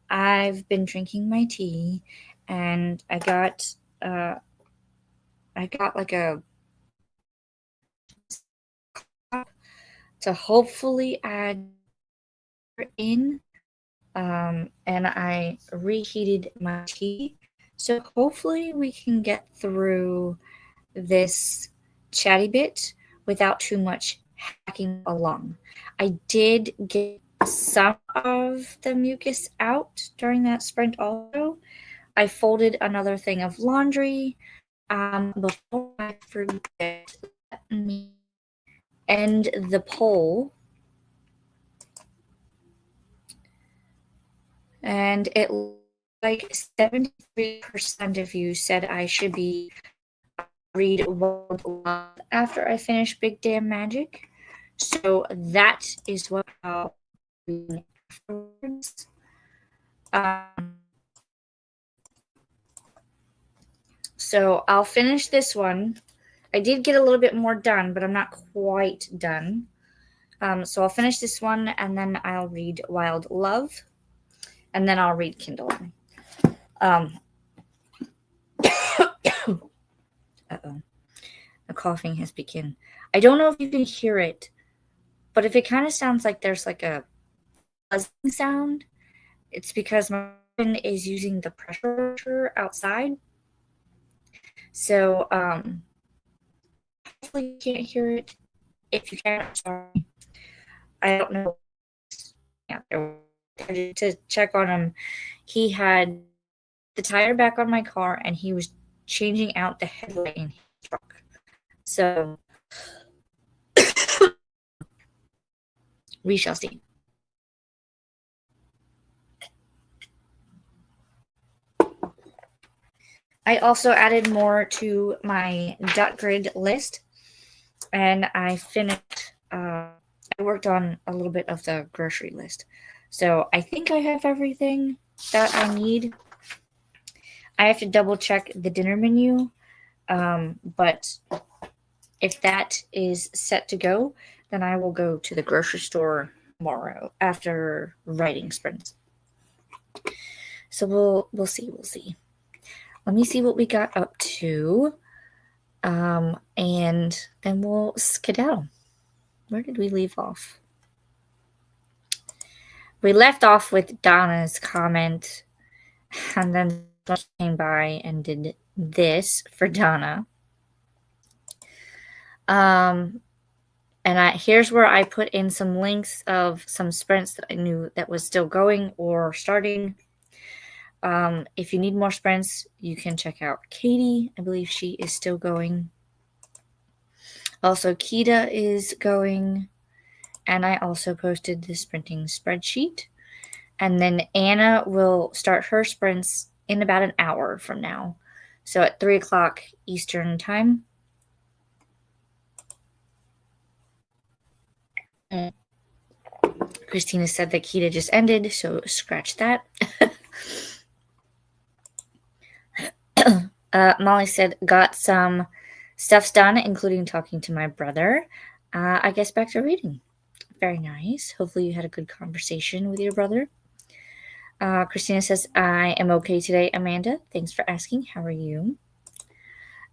I've been drinking my tea, and I got like a to hopefully add in, and I reheated my tea, so hopefully we can get through this chatty bit without too much hacking along. I did get some of the mucus out during that sprint also. I folded another thing of laundry. Before I forget, let me end the poll. And it looks like 73% of you said I should be read Wild Love after I finish Big Damn Magic. So that is what I'll do afterwards. So I'll finish this one. I did get a little bit more done, but I'm not quite done. So I'll finish this one, and then I'll read Wild Love, and then I'll read Kindle. Uh-oh. The coughing has begun. I don't know if you can hear it, but if it kind of sounds like there's like a buzzing sound, it's because my husband is using the pressure washer outside. So hopefully you can't hear it. If you can, I'm sorry. I don't know. To check on him, he had the tire back on my car, and he was changing out the headlight in his truck. So we shall see. I also added more to my dot grid list, and I finished. I worked on a little bit of the grocery list, so I think I have everything that I need. I have to double check the dinner menu, but if that is set to go, then I will go to the grocery store tomorrow after writing sprints. So we'll see. Let me see what we got up to, and then we'll skedaddle. Where did we leave off? We left off with Donna's comment, and then someone came by and did this for Donna. And here's where I put in some links of some sprints that I knew that was still going or starting. If you need more sprints, you can check out Katie. I believe she is still going. Also, Kita is going. And I also posted the sprinting spreadsheet. And then Anna will start her sprints in about an hour from now. So at 3 o'clock Eastern time. Christina said that Kita just ended, so scratch that. Molly said, got some stuffs done, including talking to my brother. I guess back to reading. Very nice. Hopefully you had a good conversation with your brother. Christina says, I am okay today, Amanda. Thanks for asking. How are you?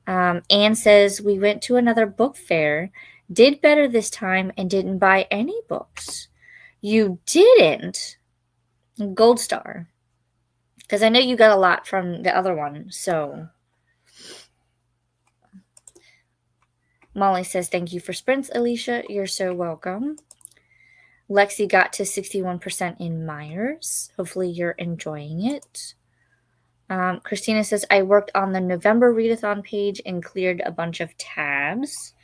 Anne says, we went to another book fair, did better this time, and didn't buy any books. You didn't? Gold star. Because I know you got a lot from the other one, so. Molly says, thank you for sprints, Alicia. You're so welcome. Lexi got to 61% in Myers. Hopefully you're enjoying it. Christina says, I worked on the November readathon page and cleared a bunch of tabs.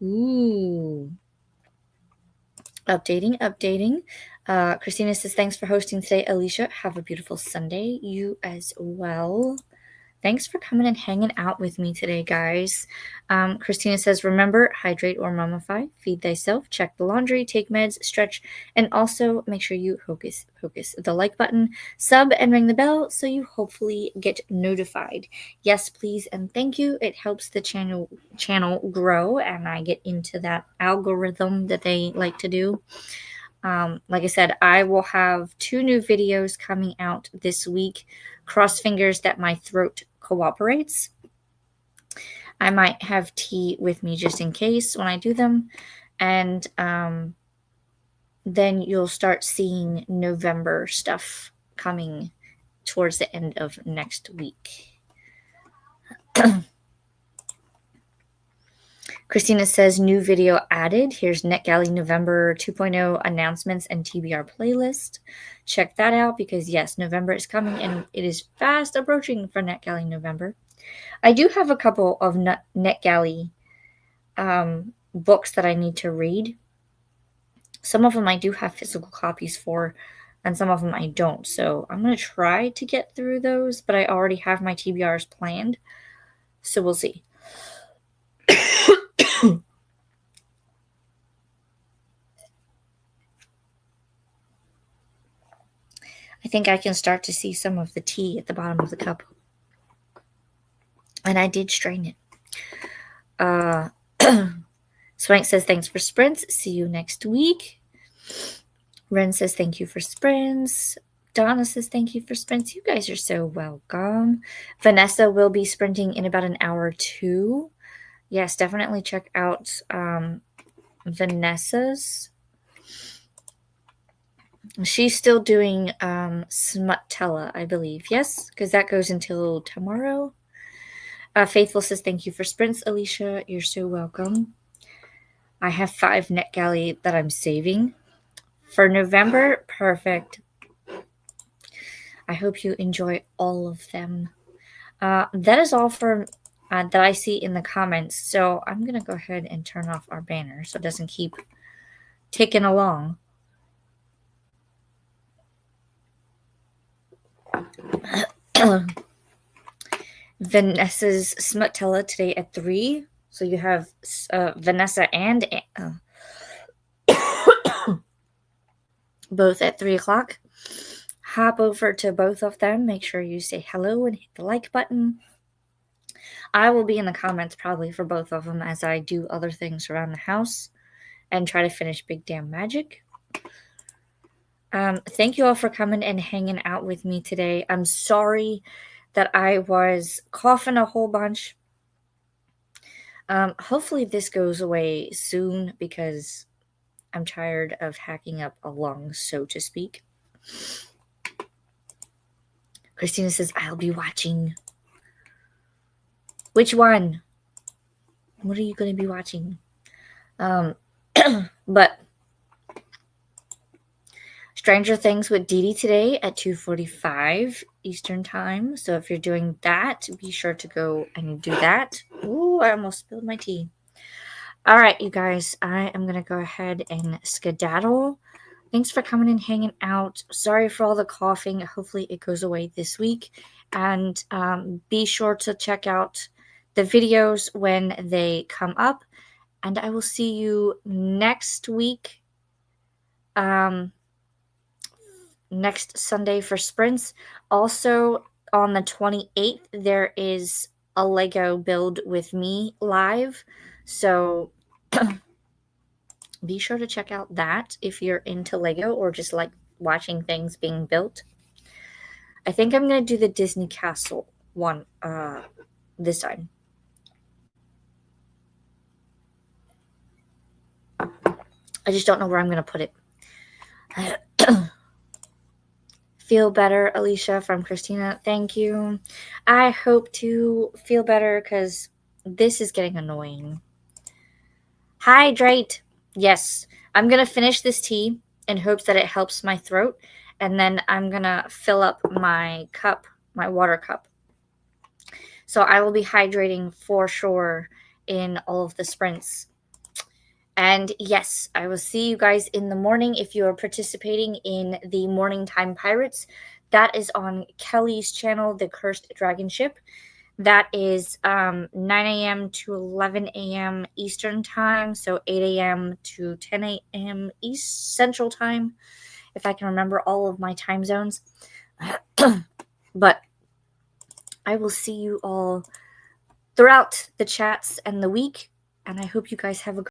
Ooh. Updating. Christina says, thanks for hosting today, Alicia. Have a beautiful Sunday. You as well. Thanks for coming and hanging out with me today, guys. Christina says, remember, hydrate or mummify, feed thyself, check the laundry, take meds, stretch, and also make sure you hocus the like button, sub, and ring the bell so you hopefully get notified. Yes, please, and thank you. It helps the channel grow, and I get into that algorithm that they like to do. Like I said, I will have 2 new videos coming out this week. Cross fingers that my throat cooperates. I might have tea with me just in case when I do them. And then you'll start seeing November stuff coming towards the end of next week. Christina says, new video added. Here's NetGalley November 2.0 announcements and TBR playlist. Check that out because, yes, November is coming and it is fast approaching for NetGalley November. I do have a couple of NetGalley books that I need to read. Some of them I do have physical copies for, and some of them I don't. So I'm going to try to get through those, but I already have my TBRs planned. So we'll see. I think I can start to see some of the tea at the bottom of the cup. And I did strain it. Swank says, thanks for sprints. See you next week. Ren says, thank you for sprints. Donna says, thank you for sprints. You guys are so welcome. Vanessa will be sprinting in about an hour or 2. Yes, definitely check out Vanessa's. She's still doing Smutella, I believe. Yes, because that goes until tomorrow. Faithful says, thank you for sprints, Alicia. You're so welcome. I have 5 NetGalley that I'm saving for November. Perfect. I hope you enjoy all of them. That is all for that I see in the comments. So I'm going to go ahead and turn off our banner so it doesn't keep ticking along. Vanessa's Smutella today at 3. So you have Vanessa and both at 3 o'clock. Hop over to both of them. Make sure you say hello and hit the like button. I will be in the comments probably for both of them as I do other things around the house and try to finish Big Damn Magic. Thank you all for coming and hanging out with me today. I'm sorry that I was coughing a whole bunch. Hopefully this goes away soon because I'm tired of hacking up a lung, so to speak. Christina says, I'll be watching. Which one? What are you going to be watching? But Stranger Things with Dee Dee today at 2:45 Eastern Time. So if you're doing that, be sure to go and do that. Ooh, I almost spilled my tea. All right, you guys, I am going to go ahead and skedaddle. Thanks for coming and hanging out. Sorry for all the coughing. Hopefully it goes away this week. And be sure to check out the videos when they come up. And I will see you next week. Next Sunday for sprints. Also on the 28th, there is a Lego build with me live. So be sure to check out that if you're into Lego or just like watching things being built. I think I'm going to do the Disney Castle one this time. I just don't know where I'm going to put it. Feel better, Alicia, from Christina. Thank you. I hope to feel better because this is getting annoying. Hydrate. Yes, I'm going to finish this tea in hopes that it helps my throat. And then I'm going to fill up my cup, my water cup. So I will be hydrating for sure in all of the sprints. And yes, I will see you guys in the morning if you are participating in the Morning Time Pirates. That is on Kelly's channel, The Cursed Dragon Ship. That is 9 a.m. to 11 a.m. Eastern time, so 8 a.m. to 10 a.m. East Central time, if I can remember all of my time zones. But I will see you all throughout the chats and the week, and I hope you guys have a